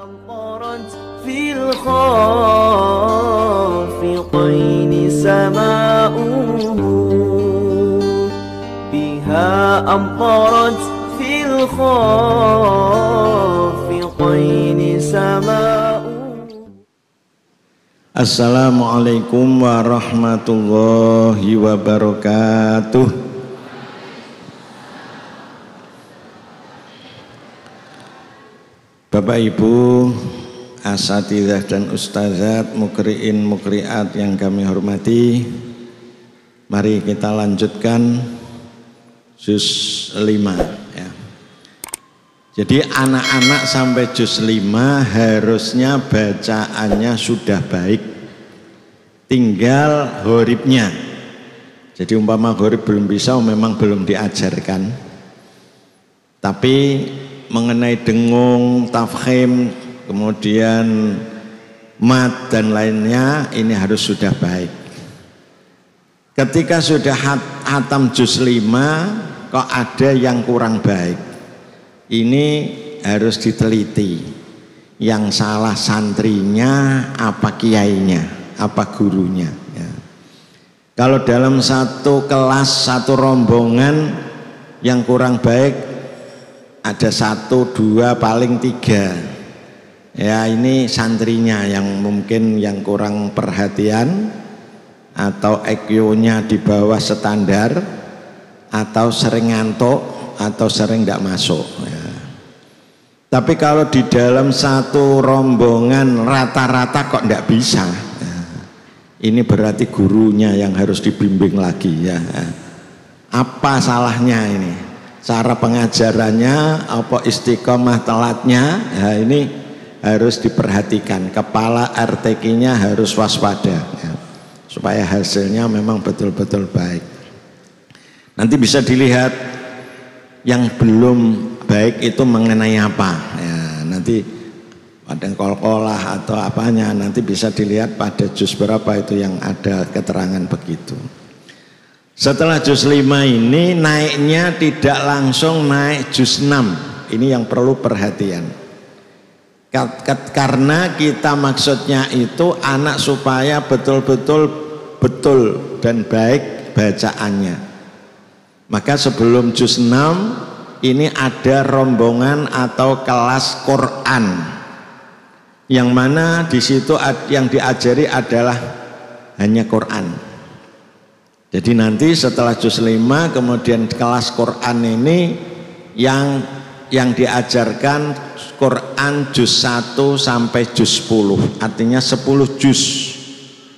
أمطرت في الخافقين سماؤه بها أمطرت في الخافقين سماؤه. Assalamualaikum warahmatullahi wabarakatuh. Bapak Ibu, asatidzah dan ustazat, mukri'in mukri'at yang kami hormati, mari kita lanjutkan juz 5 ya. Jadi anak-anak sampai juz 5 harusnya bacaannya sudah baik, tinggal horibnya. Jadi umpama horib belum bisa, memang belum diajarkan, tapi mengenai dengung, tafkhim, kemudian mat dan lainnya ini harus sudah baik. Ketika sudah hatam juz 5 kok ada yang kurang baik, ini harus diteliti. Yang salah santrinya apa kiainya, apa gurunya ya. Kalau dalam satu kelas, satu rombongan yang kurang baik ada 1, 2, paling 3 ya, ini santrinya yang mungkin yang kurang perhatian, atau EQ-nya di bawah standar, atau sering ngantuk, atau sering tidak masuk ya. Tapi kalau di dalam satu rombongan rata-rata kok tidak bisa ya, ini berarti gurunya yang harus dibimbing lagi ya. Apa salahnya ini? Cara pengajarannya, apa istiqomah telatnya, ya ini harus diperhatikan. Kepala RTQ-nya harus waspada ya, supaya hasilnya memang betul-betul baik. Nanti bisa dilihat yang belum baik itu mengenai apa ya, nanti pada kol-kolah atau apanya, nanti bisa dilihat pada juz berapa itu yang ada keterangan begitu. Setelah juz 5 ini naiknya tidak langsung naik juz 6. Ini yang perlu perhatian. Karena kita maksudnya itu anak supaya betul-betul betul dan baik bacaannya. Maka sebelum juz 6 ini ada rombongan atau kelas Quran, yang mana di situ yang diajari adalah hanya Quran. Jadi nanti setelah juz 5 kemudian kelas Quran ini yang diajarkan Quran juz 1 sampai juz 10, artinya 10 juz.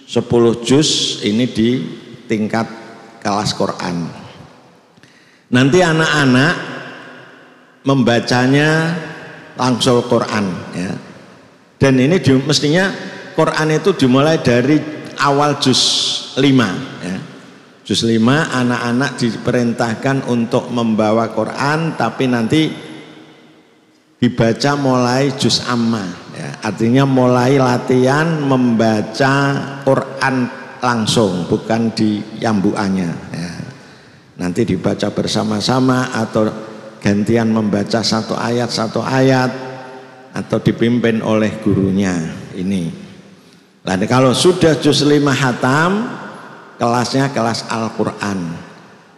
10 juz ini di tingkat kelas Quran. Nanti anak-anak membacanya langsung Quran ya. Dan ini mestinya Quran itu dimulai dari awal juz 5 ya. Juz 5 anak-anak diperintahkan untuk membawa Quran, tapi nanti dibaca mulai juz amma ya. Artinya mulai latihan membaca Quran langsung, bukan di yambuannya ya. Nanti dibaca bersama-sama atau gantian membaca satu ayat atau dipimpin oleh gurunya ini. Lalu kalau sudah juz 5 hatam, kelasnya kelas Al-Quran.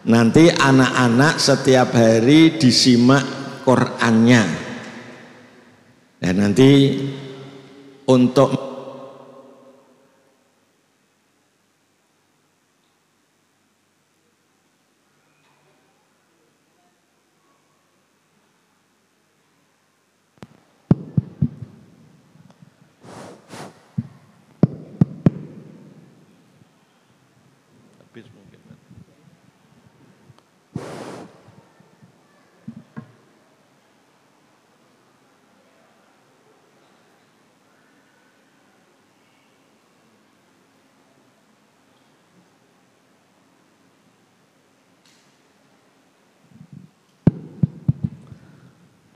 Nanti anak-anak setiap hari disimak Qurannya. Dan nanti untuk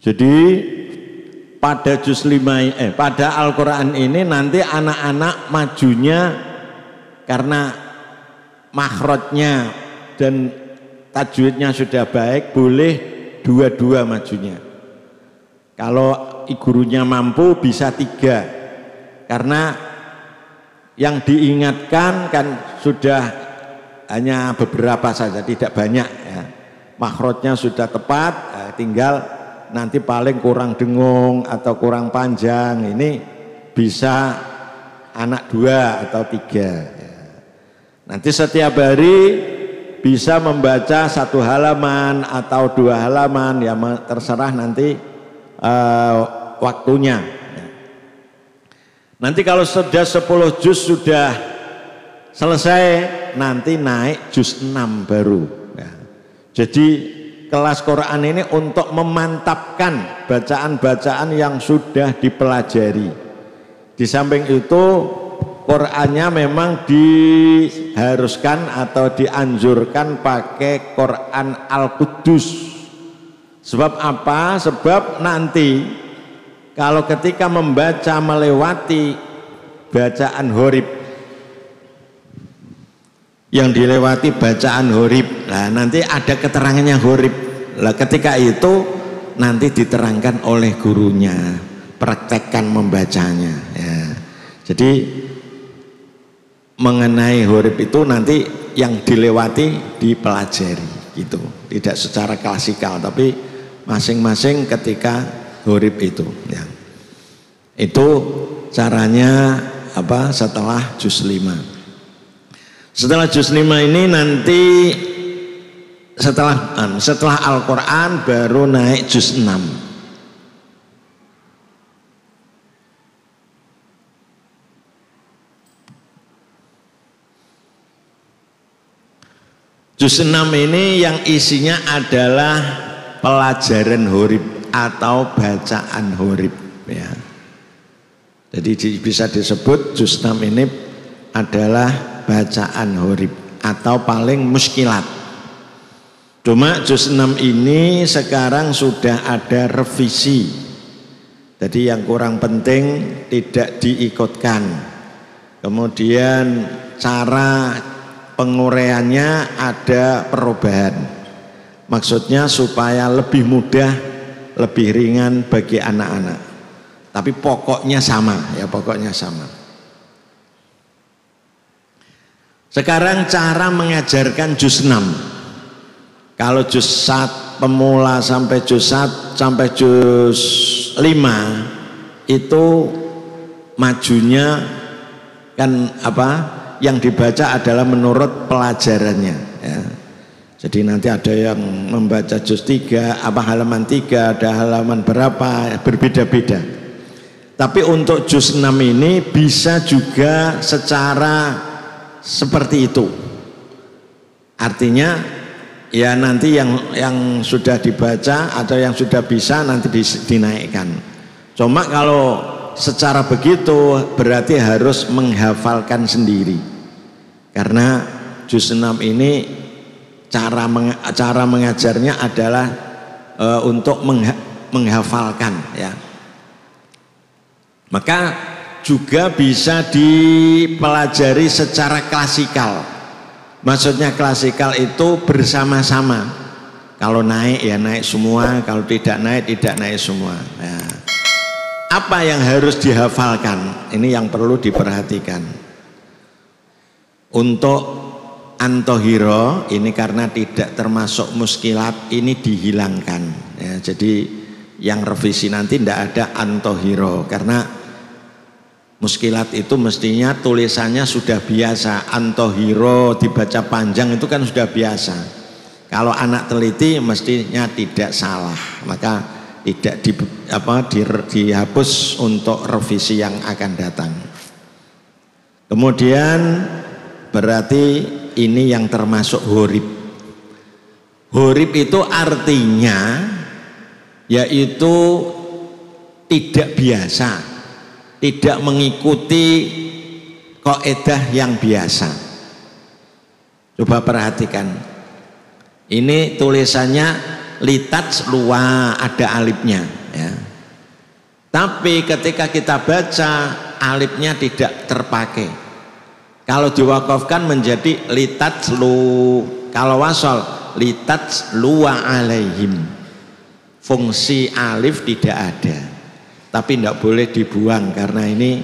jadi pada juz 5 pada Al-Quran ini nanti anak-anak majunya karena makhrajnya dan tajwidnya sudah baik, boleh dua-dua majunya. Kalau gurunya mampu bisa 3, karena yang diingatkan kan sudah hanya beberapa saja, tidak banyak ya. Makhrajnya sudah tepat, tinggal nanti paling kurang dengung atau kurang panjang, ini bisa anak 2 atau 3 ya. Nanti setiap hari bisa membaca 1 halaman atau 2 halaman, ya terserah nanti waktunya ya. Nanti kalau sudah 10 juz sudah selesai, nanti naik juz 6 baru ya. Jadi kelas Quran ini untuk memantapkan bacaan-bacaan yang sudah dipelajari. Di samping itu Qurannya memang diharuskan atau dianjurkan pakai Quran Al-Qudus. Sebab apa? Sebab nanti kalau ketika membaca melewati bacaan horib, yang dilewati bacaan horib, nah nanti ada keterangannya horib. Nah, ketika itu nanti diterangkan oleh gurunya, praktekkan membacanya ya. Jadi mengenai horib itu nanti yang dilewati dipelajari gitu, tidak secara klasikal, tapi masing-masing ketika horib itu ya. Itu caranya apa setelah juz 5. Setelah juz 5 ini nanti setelah Al-Quran baru naik juz 6. Juz 6 ini yang isinya adalah pelajaran horib atau bacaan horib ya. Jadi bisa disebut juz 6 ini adalah bacaan horib atau paling muskilat. Cuma juz 6 ini sekarang sudah ada revisi. Jadi yang kurang penting tidak diikutkan. Kemudian cara penguraiannya ada perubahan. Maksudnya supaya lebih mudah, lebih ringan bagi anak-anak. Tapi pokoknya sama ya, pokoknya sama. Sekarang cara mengajarkan juz 6. Kalau juz 1 pemula sampai juz 1 sampai juz 5 itu majunya kan apa? Yang dibaca adalah menurut pelajarannya ya. Jadi nanti ada yang membaca juz 3 apa halaman 3, ada halaman berapa, berbeda-beda. Tapi untuk juz 6 ini bisa juga secara seperti itu. Artinya ya nanti yang sudah dibaca atau yang sudah bisa nanti dinaikkan. Cuma kalau secara begitu berarti harus menghafalkan sendiri. Karena juz 6 ini cara mengajarnya adalah untuk menghafalkan ya. Maka juga bisa dipelajari secara klasikal. Maksudnya klasikal itu bersama-sama. Kalau naik ya naik semua, kalau tidak naik semua ya. Apa yang harus dihafalkan? Ini yang perlu diperhatikan. Untuk antohiro ini karena tidak termasuk muskilat, ini dihilangkan ya. Jadi yang revisi nanti tidak ada antohiro, karena muskilat itu mestinya tulisannya sudah biasa. Antohiro dibaca panjang itu kan sudah biasa. Kalau anak teliti mestinya tidak salah, maka tidak dihapus untuk revisi yang akan datang. Kemudian berarti ini yang termasuk horib. Horib itu artinya yaitu tidak biasa, tidak mengikuti kaidah yang biasa. Coba perhatikan, ini tulisannya litat luwa, ada alifnya ya. Tapi ketika kita baca alifnya tidak terpakai. Kalau diwakafkan menjadi litat lu, kalau wasal litat luwa alaihim, fungsi alif tidak ada. tapi tidak boleh dibuang karena ini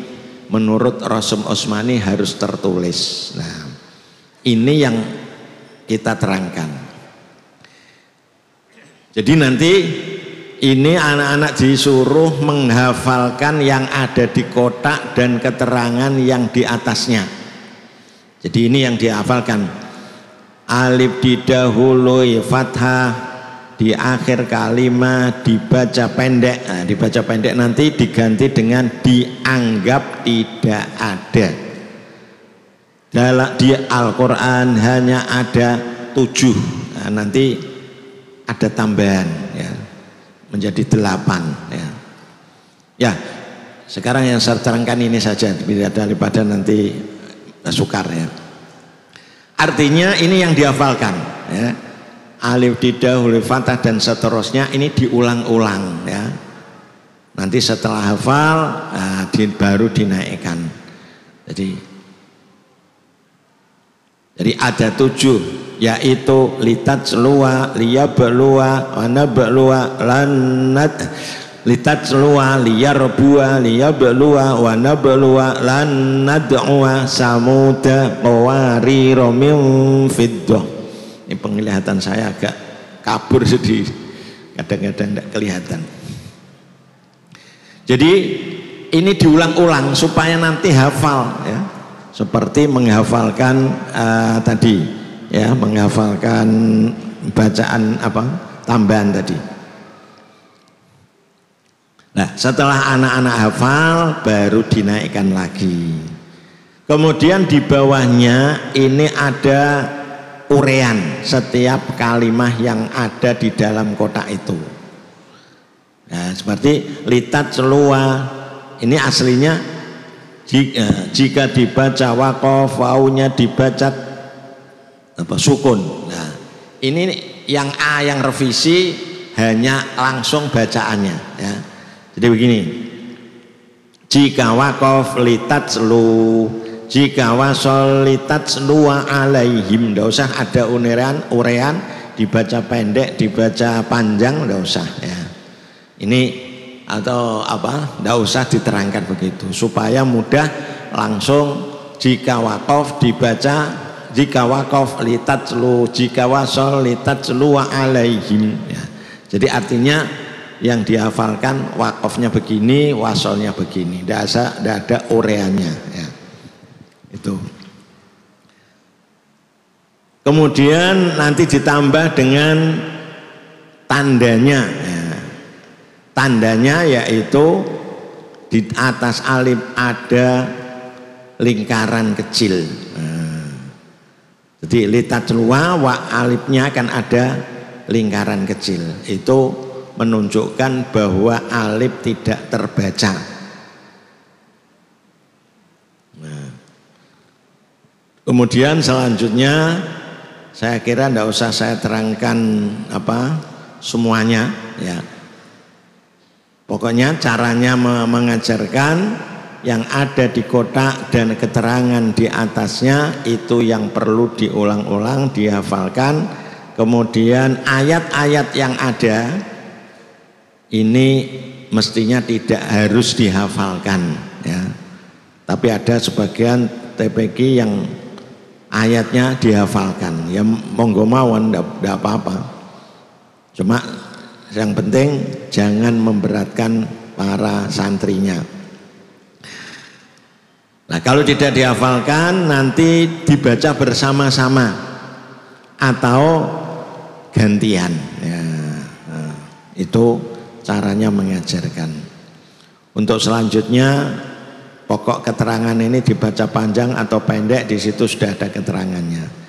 menurut Rasul Utsmani harus tertulis. Nah, ini yang kita terangkan. Jadi nanti ini anak-anak disuruh menghafalkan yang ada di kotak dan keterangan yang di atasnya. Jadi ini yang dihafalkan. Alif didahului fathah, di akhir kalimat dibaca pendek. Nah, dibaca pendek nanti diganti dengan dianggap tidak ada. Di Al-Quran hanya ada 7. Nah, nanti ada tambahan ya, menjadi 8 ya. Ya, sekarang yang saya terangkan ini saja daripada nanti sukar ya. Artinya ini yang dihafalkan ya. Alif didahului fathah dan seterusnya ini diulang-ulang ya. Nanti setelah hafal baru dinaikkan. Jadi ada 7, yaitu litatsluwa, liyabluwa, wanabluwa, lanat, litatsluwa, liyarbua, liyabluwa, wanabluwa, lanad'uwa, samuda, qawarira min fiddah. Ini penglihatan saya agak kabur sedih, kadang-kadang tidak kelihatan. Jadi ini diulang-ulang supaya nanti hafal ya. Seperti menghafalkan tadi ya, menghafalkan bacaan tambahan tadi. Nah, setelah anak-anak hafal baru dinaikkan lagi. Kemudian di bawahnya ini ada urean setiap kalimat yang ada di dalam kotak itu. Nah, seperti litat selua ini aslinya jika dibaca waqaf, waunya dibaca sukun. Nah, ini yang A yang revisi hanya langsung bacaannya ya. Jadi begini, jika waqaf litatslu, jika wasol litatslu alaihim, tidak usah ada urean, dibaca pendek, dibaca panjang, tidak usah ya. Ini atau tidak usah diterangkan begitu supaya mudah langsung. Jika waqaf dibaca, jika waqaf litatslu, jika wasol litatslu alaihim ya. Jadi artinya yang dihafalkan waqafnya begini, wasolnya begini, tidak ada ureannya ya. Itu. Kemudian nanti ditambah dengan tandanya ya. Tandanya yaitu di atas alif ada lingkaran kecil. Nah, jadi litatsluwa wa alifnya akan ada lingkaran kecil. Itu menunjukkan bahwa alif tidak terbaca. Nah, kemudian selanjutnya saya kira tidak usah saya terangkan semuanya ya. Pokoknya caranya mengajarkan yang ada di kotak dan keterangan di atasnya itu yang perlu diulang-ulang, dihafalkan. Kemudian ayat-ayat yang ada ini mestinya tidak harus dihafalkan ya. Tapi ada sebagian TPQ yang ayatnya dihafalkan. Ya monggo mawon, tidak apa-apa. Cuma yang penting jangan memberatkan para santrinya. Nah, kalau tidak dihafalkan nanti dibaca bersama-sama atau gantian ya. Nah, itu caranya mengajarkan. Untuk selanjutnya pokok keterangan ini dibaca panjang atau pendek, di situ sudah ada keterangannya.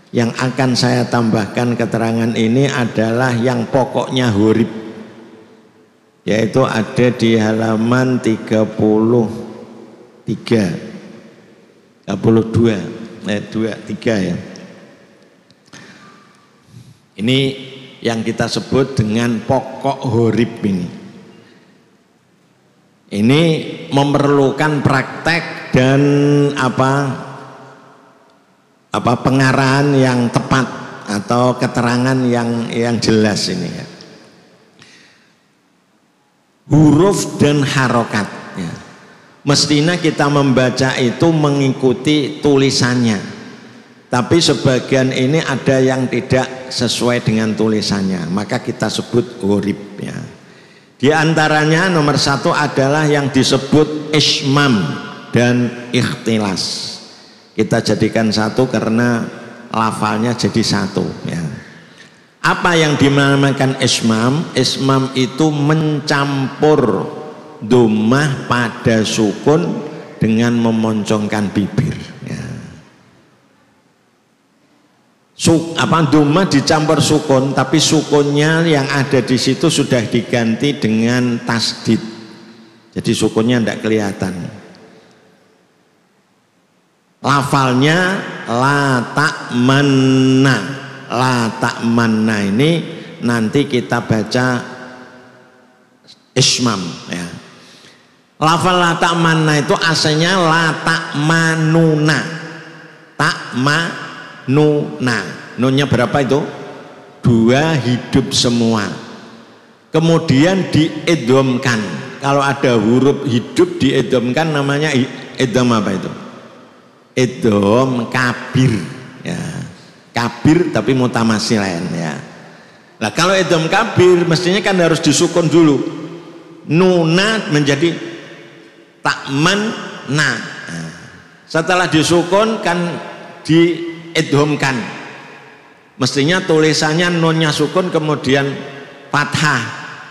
Yang akan saya tambahkan keterangan ini adalah yang pokoknya huruf, yaitu ada di halaman 32 3 ya. Ini yang kita sebut dengan pokok huruf ini. Ini memerlukan praktek dan pengarahan yang tepat atau keterangan yang jelas ini ya. huruf dan harokatnya. Mestinya kita membaca itu mengikuti tulisannya, tapi sebagian ini ada yang tidak sesuai dengan tulisannya, maka kita sebut gharib ya. Di antaranya nomor 1 adalah yang disebut ismam dan ikhtilas. Kita jadikan satu karena lafalnya jadi satu ya. Apa yang dinamakan ismam? Ismam itu mencampur dhammah pada sukun dengan memoncongkan bibir ya. Dhammah dicampur sukun, tapi sukunnya yang ada di situ sudah diganti dengan tasdid. Jadi sukunnya tidak kelihatan. Lafalnya la ta'manna. La ta'manna ini nanti kita baca ismam ya. Lafal la ta'manna itu asalnya la ta'manuna. Ta'manuna. Nunnya berapa itu? 2 hidup semua. Kemudian diidghamkan. Kalau ada huruf hidup diidghamkan namanya idgham apa itu? Idgham kabir ya. Kabir tapi mutamasilan ya. Nah kalau idgham kabir mestinya kan harus disukun dulu. Nuna menjadi takman na. Nah, setelah disukun kan diidghamkan. Mestinya tulisannya nunnya sukun kemudian fathah.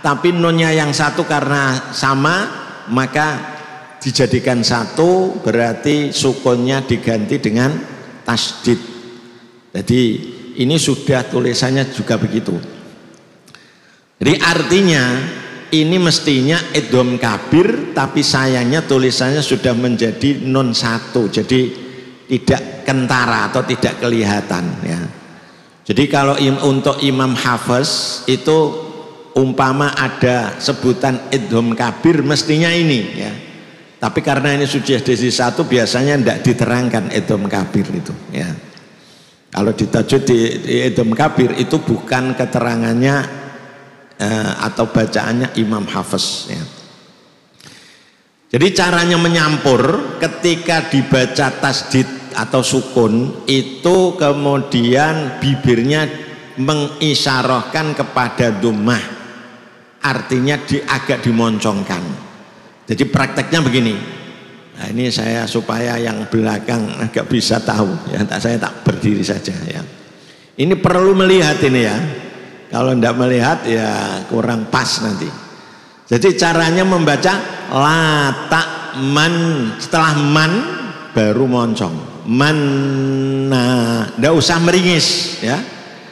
Tapi nunnya yang satu karena sama maka dijadikan satu, berarti sukunnya diganti dengan tasdid. Jadi ini sudah tulisannya juga begitu. Jadi artinya ini mestinya idgham kabir, tapi sayangnya tulisannya sudah menjadi nun satu, jadi tidak kentara atau tidak kelihatan ya. Jadi kalau untuk Imam Hafiz itu umpama ada sebutan idgham kabir mestinya ini ya. Tapi karena ini sudah jadi satu biasanya tidak diterangkan idgham kabir itu ya. Kalau ditajud di idgham kabir itu bukan keterangannya atau bacaannya Imam Hafiz ya. Jadi caranya menyampur ketika dibaca tasdid atau sukun itu kemudian bibirnya mengisyarahkan kepada dhammah, artinya agak dimoncongkan. Jadi prakteknya begini. Nah, ini saya supaya yang belakang agak bisa tahu ya, saya tak berdiri saja ya. Ini perlu melihat ini ya. Kalau tidak melihat ya kurang pas nanti. Jadi caranya membaca la ta'man, setelah man baru moncong. Manna, tidak usah meringis ya.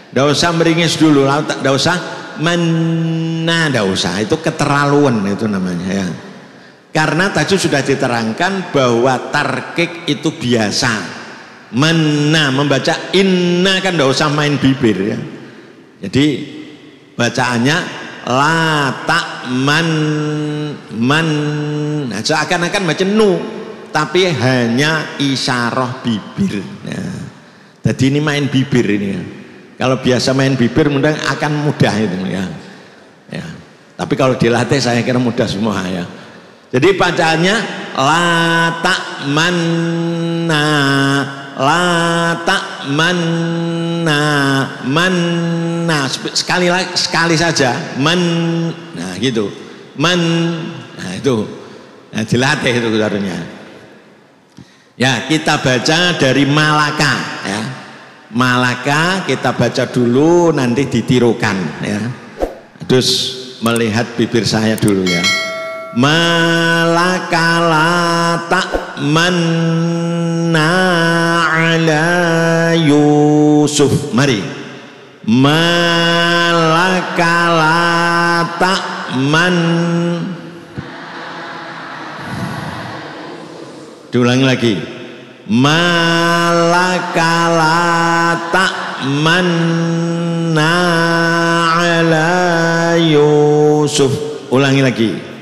Tidak usah meringis dulu, tidak usah manna, tidak usah. Itu keterlaluan itu namanya ya. Karena tadi sudah diterangkan bahwa tarkik itu biasa. Manna, membaca inna kan tidak usah main bibir ya. Jadi bacaannya la ta'man man. Nah, seakan-akan baca nu, tapi hanya isyarah bibir. Nah, jadi ini main bibir ini ya. Kalau biasa main bibir mudah akan mudah itu ya. Ya. Tapi kalau dilatih saya kira mudah semua ya. Jadi bacaannya la ta'manna, la ta'manna, manna, sekali saja man, nah gitu, man, nah itu, nah, dilatih itu sebenarnya. Ya kita baca dari Malaka ya. Malaka kita baca dulu nanti ditirukan ya. Terus melihat bibir saya dulu ya. Malaka la ta'manna ala Yusuf. Mari. Malaka la ta'man. Diulangi lagi. Malaka la ta'manna ala Yusuf. Ulangi lagi.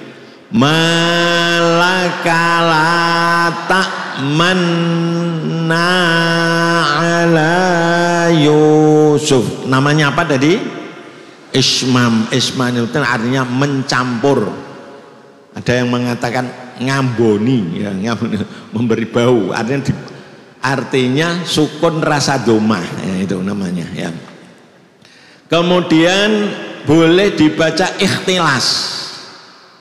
Malaka la ta'manna ala Yusuf. Namanya apa tadi? Ismam. Ismam itu artinya mencampur. Ada yang mengatakan ngamboni, ya, memberi bau. Artinya sukun rasa doma, ya, itu namanya. Ya. Kemudian boleh dibaca ikhtilas.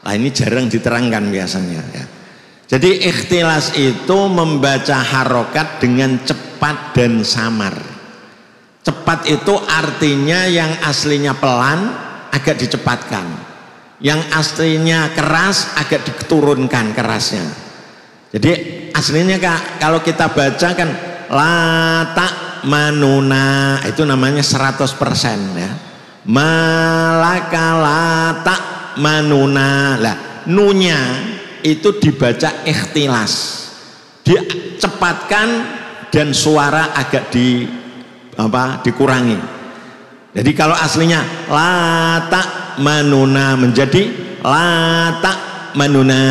Nah ini jarang diterangkan biasanya. Ya. Jadi ikhtilas itu membaca harokat dengan cepat dan samar. Cepat itu artinya yang aslinya pelan agak dicepatkan, yang aslinya keras agak diturunkan kerasnya. Jadi aslinya kalau kita baca kan lata manuna itu namanya 100% ya. Malaka lata manuna. Lah nunya itu dibaca ikhtilas, dicepatkan dan suara agak dikurangi. Jadi kalau aslinya lata manuna menjadi lata manuna,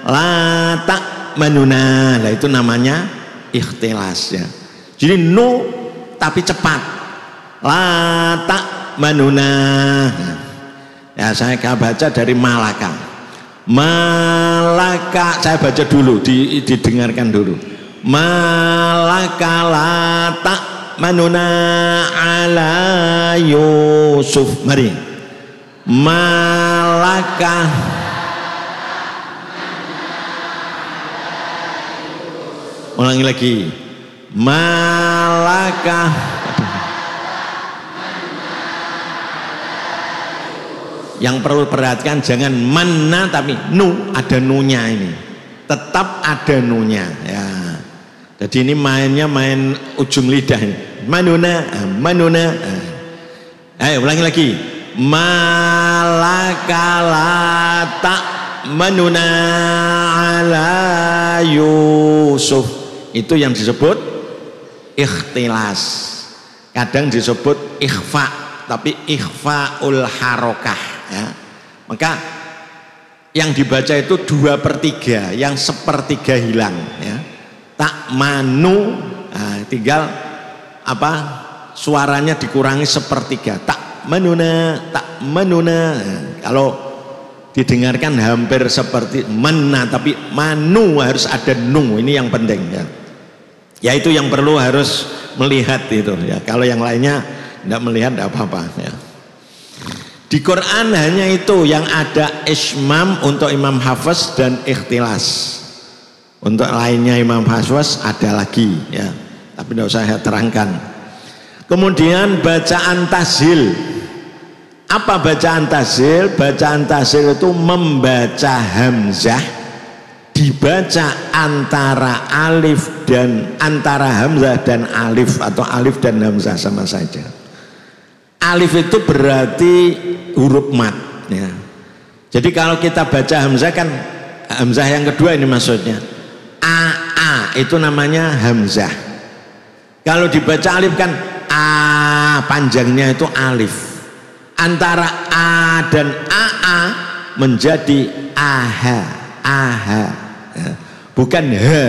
lata manuna. Nah itu namanya ikhtilas ya. Jadi nu tapi cepat, lata manuna. Ya saya baca dari Malaka. Malaka saya baca dulu, didengarkan dulu. Malaka lata manuna ala Yusuf. Mari. Malaka ulangi lagi. Malaka yang perlu perhatikan jangan mana tapi nu, ada nunya ini, tetap ada nunya ya. Jadi ini mainnya main ujung lidah ini. Manuna, manuna. Ayo ulangi lagi. Malakalata manuna ala Yusuf. Itu yang disebut ikhtilas. Kadang disebut ikhfa, tapi ikhfaul harokah ya. Maka yang dibaca itu 2/3, yang 1/3 hilang ya. Tak manu, nah, tinggal apa suaranya dikurangi 1/3. Tak manuna, tak manuna. Nah, kalau didengarkan hampir seperti mana, tapi manu harus ada nu. Ini yang penting ya. Ya itu yang perlu harus melihat itu ya. Kalau yang lainnya tidak melihat tidak apa-apa ya. Di Quran hanya itu yang ada ismam untuk Imam Hafiz dan ikhtilas. Untuk lainnya Imam Hafiz ada lagi ya. Tapi tidak usah saya terangkan. Kemudian bacaan tashil. Apa bacaan tashil? Bacaan tashil itu membaca hamzah dibaca antara alif dan antara hamzah dan alif atau alif dan hamzah sama saja. Alif itu berarti huruf mat ya. Jadi kalau kita baca hamzah kan hamzah yang kedua ini maksudnya a itu namanya hamzah. Kalau dibaca alif kan a panjangnya itu alif. Antara a dan aa menjadi aha, aha ya. Bukan ha.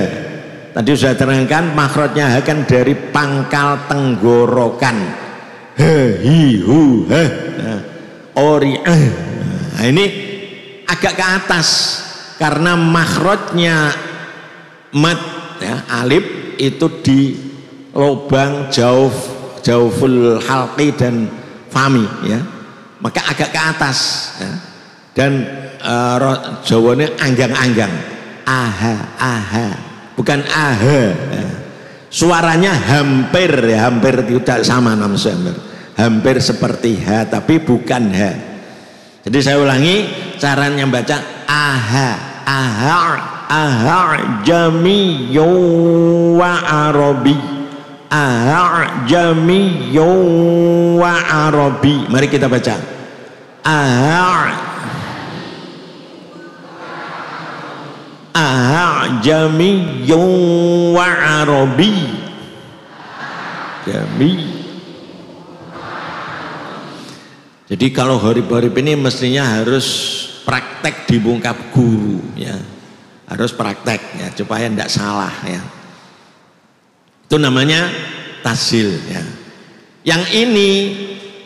Tadi sudah terangkan makhrajnya ha kan dari pangkal tenggorokan. Hi hu ha ori nah, ini agak ke atas karena makhrajnya mat ya, alif itu di lubang jauful halqi dan fami ya, maka agak ke atas ya. Dan Jawanya anggang-anggang aha aha bukan aha ya. Suaranya hampir ya, hampir tidak sama namanya, hampir seperti ha tapi bukan ha. Jadi saya ulangi caranya baca aha aha aha jamiyyu wa arabi aha jamiyyu wa arabi. Mari kita baca aha jamiyyu wa arabi jami. Jadi kalau horib-horib ini mestinya harus praktek di bungkap guru ya, harus praktek ya supaya tidak salah ya. Itu namanya tashil ya. Yang ini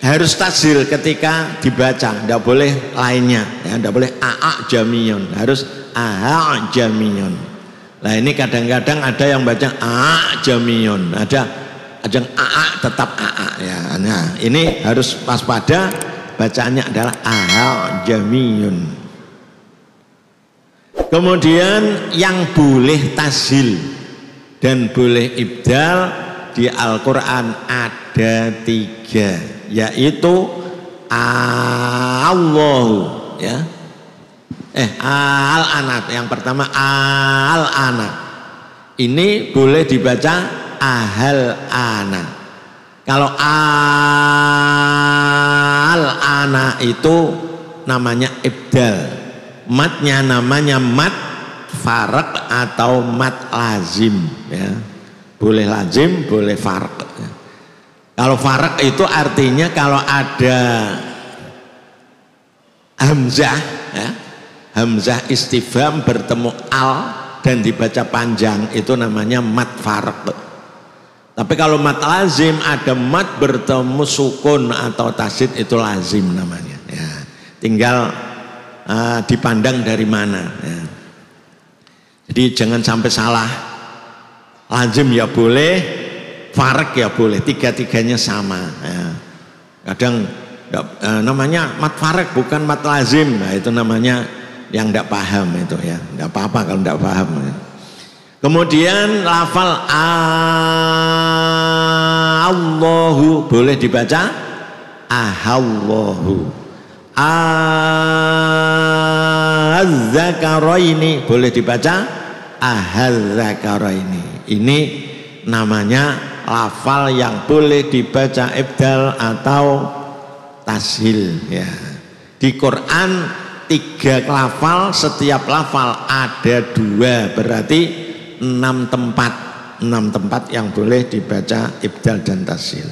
harus tashil ketika dibaca, tidak boleh lainnya, ya, tidak boleh a'jamiyun, harus a'jamiyun. Nah ini kadang-kadang ada yang baca a'jamiyun, ada yang tetap ya. Nah ini harus waspada, bacaannya adalah a'jamiyun. Kemudian yang boleh tashil dan boleh ibdal di Al-Quran ada 3, yaitu Allahu, ya, al-anat. Yang pertama al-anat, ini boleh dibaca ahal-ana. Kalau al-ana itu namanya ibdal, matnya namanya mat farq atau mat lazim, ya. Boleh lazim, boleh farq, ya. Kalau farq itu artinya kalau ada hamzah, ya, hamzah istifham bertemu al dan dibaca panjang, itu namanya mat farq. Tapi kalau mat lazim ada mat bertemu sukun atau tasydid, itu lazim namanya, ya. Tinggal dipandang dari mana, ya. Jadi jangan sampai salah, lazim ya boleh, farq ya boleh, tiga-tiganya sama, ya. Kadang namanya mat farq bukan mat lazim, nah itu namanya yang tidak paham itu, ya. Tidak apa-apa kalau tidak paham, ya. Kemudian lafal Allahu boleh dibaca ahallahu. Az-zakaraini boleh dibaca ahal-zakaraini. Ini namanya lafal yang boleh dibaca ibdal atau tashil, ya. Di Quran 3 lafal, setiap lafal ada 2, berarti 6 tempat yang boleh dibaca ibdal dan tashil.